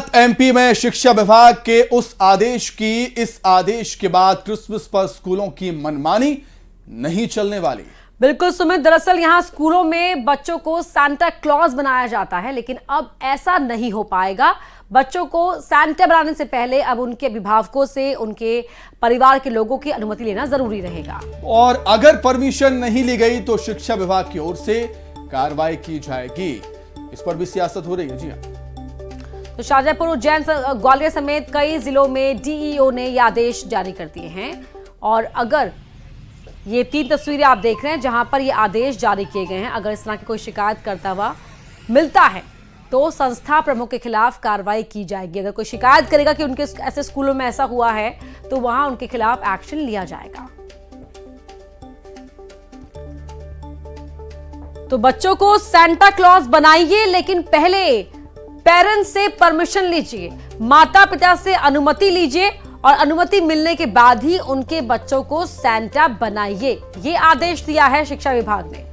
Gujarat MP में शिक्षा विभाग के इस आदेश के बाद क्रिसमस पर स्कूलों की मनमानी नहीं चलने वाली। बिल्कुल सुमित, दरअसल यहाँ स्कूलों में बच्चों को सांता क्लॉज बनाया जाता है, लेकिन अब ऐसा नहीं हो पाएगा। बच्चों को सांता बनाने से पहले अब उनके अभिभावकों से, उनके परिवार के लोगों की अनुमति लेना जरूरी रहेगा। और अगर परमिशन नहीं ली गई तो शिक्षा विभाग की ओर से कार्रवाई की जाएगी। इस पर भी सियासत हो रही है। जी हाँ, तो शाजापुर, उज्जैन, ग्वालियर समेत कई जिलों में डीईओ ने यह आदेश जारी कर दिए हैं। और अगर ये 3 तस्वीरें आप देख रहे हैं जहां पर ये आदेश जारी किए गए हैं, अगर इस तरह की कोई शिकायत करता हुआ मिलता है तो संस्था प्रमुख के खिलाफ कार्रवाई की जाएगी। अगर कोई शिकायत करेगा कि उनके ऐसे स्कूलों में ऐसा हुआ है तो वहां उनके खिलाफ एक्शन लिया जाएगा। तो बच्चों को सांता क्लॉज बनाइए, लेकिन पहले पेरेंट्स से परमिशन लीजिए, माता पिता से अनुमति लीजिए और अनुमति मिलने के बाद ही उनके बच्चों को सांता बनाइए। ये आदेश दिया है शिक्षा विभाग ने।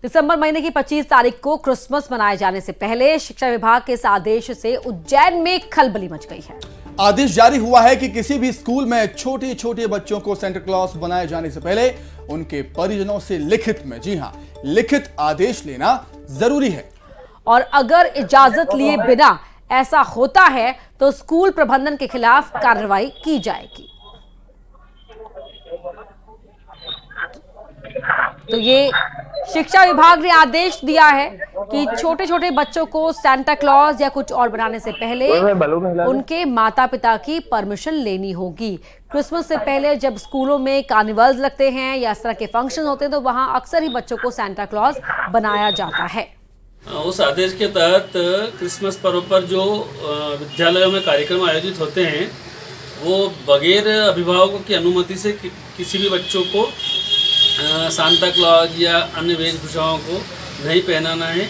दिसंबर महीने की 25 तारीख को क्रिसमस मनाए जाने से पहले शिक्षा विभाग के इस आदेश से उज्जैन में खलबली मच गई है। आदेश जारी हुआ है कि किसी भी स्कूल में छोटे छोटे बच्चों को सेंटा क्लॉज बनाए जाने से पहले उनके परिजनों से लिखित में, जी हां, लिखित आदेश लेना जरूरी है। और अगर इजाजत लिए बिना ऐसा होता है तो स्कूल प्रबंधन के खिलाफ कार्रवाई की जाएगी। तो ये शिक्षा विभाग ने आदेश दिया है कि छोटे छोटे बच्चों को सांता क्लॉज या कुछ और बनाने से पहले उनके माता पिता की परमिशन लेनी होगी। क्रिसमस से पहले जब स्कूलों में कार्निवल्स लगते हैं या इस तरह के फंक्शन होते हैं तो वहां अक्सर ही बच्चों को सांता क्लॉज बनाया जाता है। उस आदेश के तहत क्रिसमस पर्व पर जो विद्यालयों में कार्यक्रम आयोजित होते हैं वो बगैर अभिभावकों की अनुमति से किसी भी बच्चों को सांता क्लॉज या अन्य वेशभूषाओं को नहीं पहनाना है।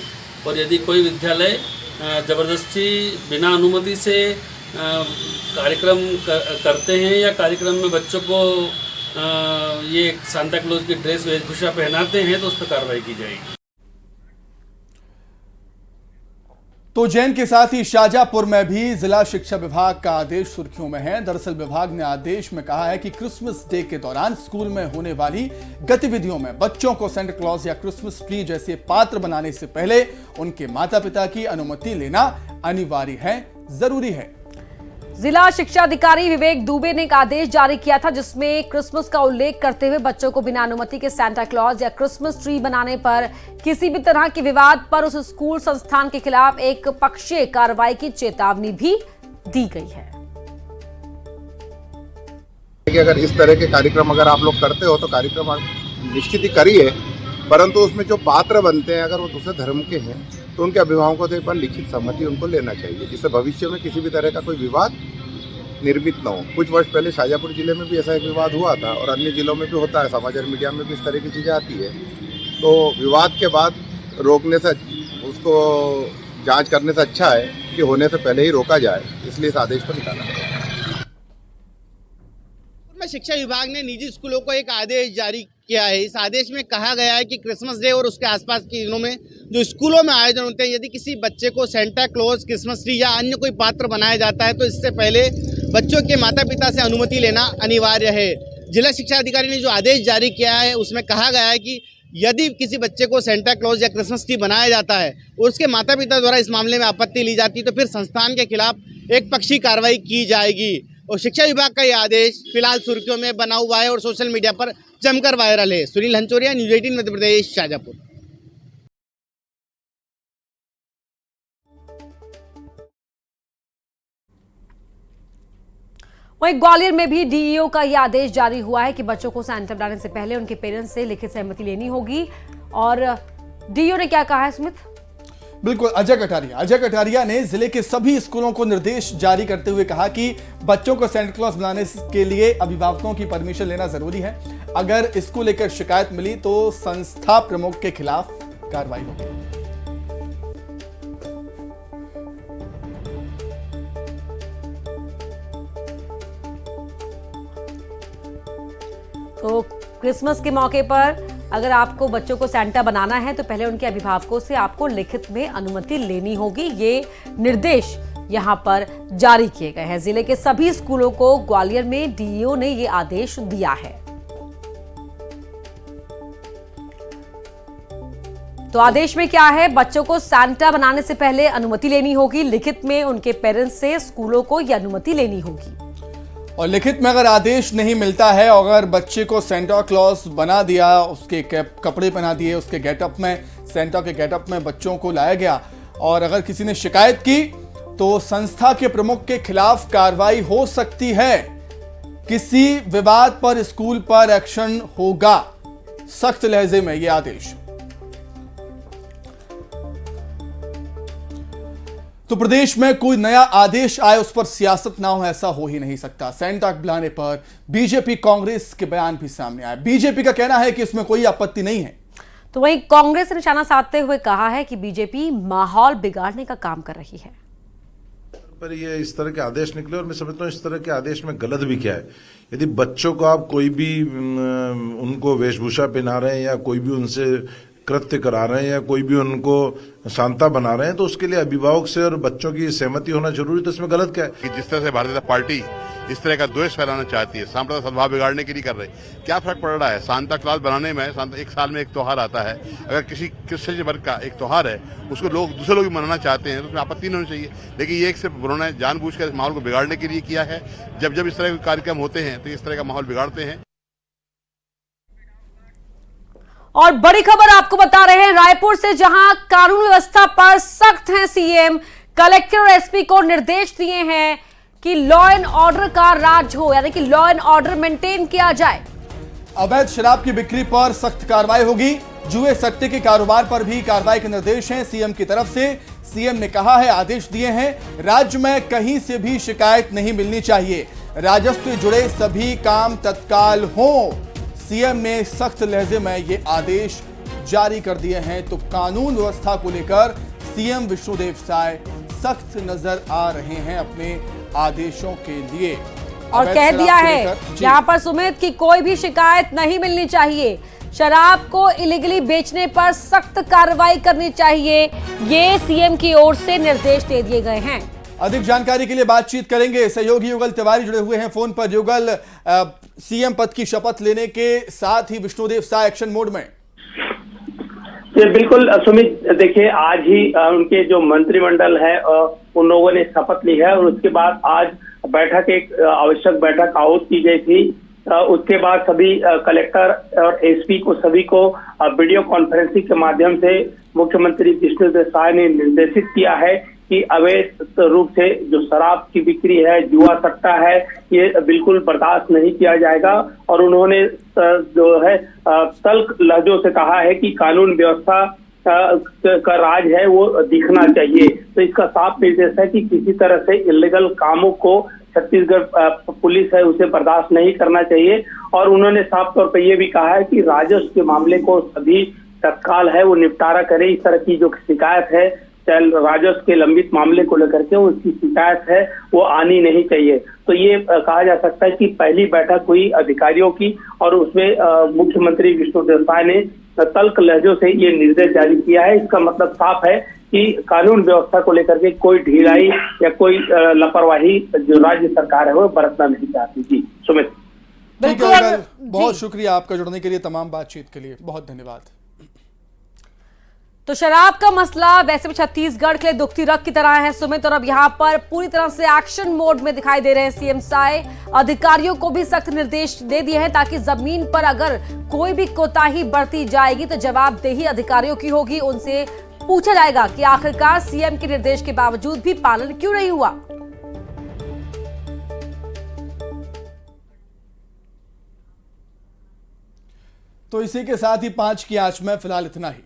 और यदि कोई विद्यालय ज़बरदस्ती बिना अनुमति से कार्यक्रम करते हैं या कार्यक्रम में बच्चों को ये सांता क्लॉज की ड्रेस वेशभूषा पहनाते हैं तो उस पर कार्रवाई की जाएगी। तो उज्जैन के साथ ही शाजापुर में भी जिला शिक्षा विभाग का आदेश सुर्खियों में है। दरअसल विभाग ने आदेश में कहा है कि क्रिसमस डे के दौरान स्कूल में होने वाली गतिविधियों में बच्चों को सेंटा क्लॉज या क्रिसमस ट्री जैसे पात्र बनाने से पहले उनके माता पिता की अनुमति लेना अनिवार्य है, जरूरी है। जिला शिक्षा अधिकारी विवेक दुबे ने एक आदेश जारी किया था जिसमें क्रिसमस का उल्लेख करते हुए बच्चों को बिना अनुमति के सांता क्लॉज या क्रिसमस ट्री बनाने पर किसी भी तरह के विवाद पर उस स्कूल संस्थान के खिलाफ एक पक्षीय कार्रवाई की चेतावनी भी दी गई है। अगर इस तरह के कार्यक्रम अगर आप लोग करते हो तो कार्यक्रम निश्चित ही करिए, परंतु उसमें जो पात्र बनते हैं अगर वो दूसरे धर्म के हैं तो उनके अभिभावकों से एक बार लिखित सहमति उनको लेना चाहिए, जिससे भविष्य में किसी भी तरह का कोई विवाद निर्मित न हो। कुछ वर्ष पहले शाजापुर जिले में भी ऐसा एक विवाद हुआ था और अन्य जिलों में भी होता है, समाचार मीडिया में भी इस तरह की चीज़ें आती है। तो विवाद के बाद रोकने से, उसको जांच करने से अच्छा है कि होने से पहले ही रोका जाए, इसलिए इस आदेश को निकाला है। शिक्षा विभाग ने निजी स्कूलों को एक आदेश जारी किया है। इस आदेश में कहा गया है कि क्रिसमस डे और उसके आसपास के दिनों में जो स्कूलों में आयोजन होते हैं, यदि किसी बच्चे को सेंटा क्लॉज, क्रिसमस ट्री या अन्य कोई पात्र बनाया जाता है तो इससे पहले बच्चों के माता पिता से अनुमति लेना अनिवार्य है। जिला शिक्षा अधिकारी ने जो आदेश जारी किया है उसमें कहा गया है कि यदि किसी बच्चे को सेंटा क्लॉज या क्रिसमस ट्री बनाया जाता है और उसके माता पिता द्वारा इस मामले में आपत्ति ली जाती है तो फिर संस्थान के खिलाफ एक पक्षी कार्रवाई की जाएगी। और शिक्षा विभाग का यह आदेश फिलहाल सुर्खियों में बना हुआ है और सोशल मीडिया पर जमकर वायरल है। सुनील हंचोरिया, न्यूज़ 18 मध्य प्रदेश, शाजापुर। वहीं ग्वालियर में भी डीईओ का यह आदेश जारी हुआ है कि बच्चों को सांता बनाने से पहले उनके पेरेंट्स से लिखित सहमति लेनी होगी। और डीईओ ने क्या कहा है सुमित? बिल्कुल, अजय कटारिया ने जिले के सभी स्कूलों को निर्देश जारी करते हुए कहा कि बच्चों को सेंटा क्लॉज बनाने के लिए अभिभावकों की परमिशन लेना जरूरी है। अगर इसको लेकर शिकायत मिली तो संस्था प्रमुख के खिलाफ कार्रवाई होगी। तो क्रिसमस के मौके पर अगर आपको बच्चों को सैंटा बनाना है तो पहले उनके अभिभावकों से आपको लिखित में अनुमति लेनी होगी। ये निर्देश यहां पर जारी किए गए हैं। जिले के सभी स्कूलों को ग्वालियर में डीईओ ने ये आदेश दिया है। तो आदेश में क्या है? बच्चों को सैंटा बनाने से पहले अनुमति लेनी होगी। लिखित में उनके पेरेंट्स से स्कूलों को यह अनुमति लेनी होगी। और लिखित में अगर आदेश नहीं मिलता है, अगर बच्चे को सेंटा क्लॉज बना दिया, उसके कपड़े पहना दिए, उसके गेटअप में, सेंटा के गेटअप में बच्चों को लाया गया और अगर किसी ने शिकायत की तो संस्था के प्रमुख के खिलाफ कार्रवाई हो सकती है। किसी विवाद पर स्कूल पर एक्शन होगा। सख्त लहजे में यह आदेश। तो प्रदेश में कोई नया आदेश आए उस पर सियासत ना हो, ऐसा हो ही नहीं सकता। सेंटा बुलाने पर बीजेपी कांग्रेस के बयान भी सामने आए। बीजेपी का कहना है कि इसमें कोई आपत्ति नहीं है, तो वहीं कांग्रेस ने निशाना साधते हुए कहा है कि बीजेपी माहौल बिगाड़ने का काम कर रही है। पर ये इस तरह के आदेश निकले और मैं समझता हूँ इस तरह के आदेश में गलत भी क्या है। यदि बच्चों को आप कोई भी उनको वेशभूषा पहना रहे हैं या कोई भी उनसे कृत्य करा रहे हैं या कोई भी उनको सांता बना रहे हैं तो उसके लिए अभिभावक से और बच्चों की सहमति होना जरूरी। तो इसमें गलत क्या है? कि जिस तरह से भारतीय जनता पार्टी इस तरह का द्वेष फैलाना चाहती है, सांप्रदायिक सद्भाव बिगाड़ने के लिए कर रही, क्या फर्क पड़ रहा है? सांता क्लॉज बनाने में एक साल में एक त्योहार आता है। अगर किसी क्रिश्चियन वर्ग का एक त्योहार है उसको दूसरे लोग भी मनाना चाहते हैं तो उसमें आपत्ति नहीं होनी चाहिए। लेकिन ये एक सिर्फ उन्होंने जानबूझकर इस माहौल को बिगाड़ने के लिए किया है। जब इस तरह के कार्यक्रम होते हैं तो इस तरह का माहौल बिगाड़ते हैं। और बड़ी खबर आपको बता रहे हैं रायपुर से, जहां कानून व्यवस्था पर सख्त हैं सीएम। कलेक्टर और एसपी को निर्देश दिए हैं कि लॉ एंड ऑर्डर का राज हो, यानी कि लॉ एंड ऑर्डर मेंटेन किया जाए। अवैध शराब की बिक्री पर सख्त कार्रवाई होगी। जुए सट्टे के कारोबार पर भी कार्रवाई के निर्देश हैं सीएम की तरफ से। सीएम ने कहा है, आदेश दिए हैं, राज्य में कहीं से भी शिकायत नहीं मिलनी चाहिए। राजस्व से जुड़े सभी काम तत्काल हों। सीएम ने सख्त लहजे में ये आदेश जारी कर दिए हैं। तो कानून व्यवस्था को लेकर सीएम विष्णुदेव साय सख्त नजर आ रहे हैं अपने आदेशों के लिए। और कह दिया है यहां पर सुमित की कोई भी शिकायत नहीं मिलनी चाहिए। शराब को इलीगली बेचने पर सख्त कार्रवाई करनी चाहिए। ये सीएम की ओर से निर्देश दे दिए गए हैं। अधिक जानकारी के लिए बातचीत करेंगे सहयोगी युगल तिवारी जुड़े हुए हैं फोन पर। युगल, सीएम पद की शपथ लेने के साथ ही विष्णुदेव साय एक्शन मोड में। बिल्कुल सुमित, देखिए आज ही उनके जो मंत्रिमंडल है उन लोगों ने शपथ ली है और उसके बाद आज बैठक, एक आवश्यक बैठक आहूत की गई थी। उसके बाद सभी कलेक्टर और एसपी को सभी को वीडियो कॉन्फ्रेंसिंग के माध्यम से मुख्यमंत्री विष्णुदेव साय ने निर्देशित किया है कि अवैध रूप से जो शराब की बिक्री है, जुआ सट्टा है, ये बिल्कुल बर्दाश्त नहीं किया जाएगा। और उन्होंने जो है तल्ख लहजों से कहा है कि कानून व्यवस्था का राज है वो दिखना चाहिए। तो इसका साफ निर्देश है कि किसी तरह से इलीगल कामों को छत्तीसगढ़ पुलिस है उसे बर्दाश्त नहीं करना चाहिए। और उन्होंने साफ तौर पर यह भी कहा है कि राजस्व के मामले को सभी तत्काल है वो निपटारा करे। इस तरह की जो शिकायत है, चाहे राजस्व के लंबित मामले को लेकर के उसकी शिकायत है वो आनी नहीं चाहिए। तो ये कहा जा सकता है कि पहली बैठक हुई अधिकारियों की और उसमें मुख्यमंत्री विष्णुदेव साय ने तल्ख लहजों से ये निर्देश जारी किया है। इसका मतलब साफ है कि कानून व्यवस्था को लेकर के कोई ढिलाई या कोई लापरवाही जो राज्य सरकार है वो बरतना नहीं चाहती। जी सुमित, बहुत शुक्रिया आपका जुड़ने के लिए, तमाम बातचीत के लिए बहुत धन्यवाद। तो शराब का मसला वैसे भी छत्तीसगढ़ के लिए दुखती रग की तरह है सुमित, और अब यहाँ पर पूरी तरह से एक्शन मोड में दिखाई दे रहे हैं सीएम साय। अधिकारियों को भी सख्त निर्देश दे दिए हैं ताकि जमीन पर अगर कोई भी कोताही बरती जाएगी तो जवाबदेही अधिकारियों की होगी। उनसे पूछा जाएगा कि आखिरकार सीएम के निर्देश के बावजूद भी पालन क्यों नहीं हुआ। तो इसी के साथ ही 5 की आंच में फिलहाल इतना ही।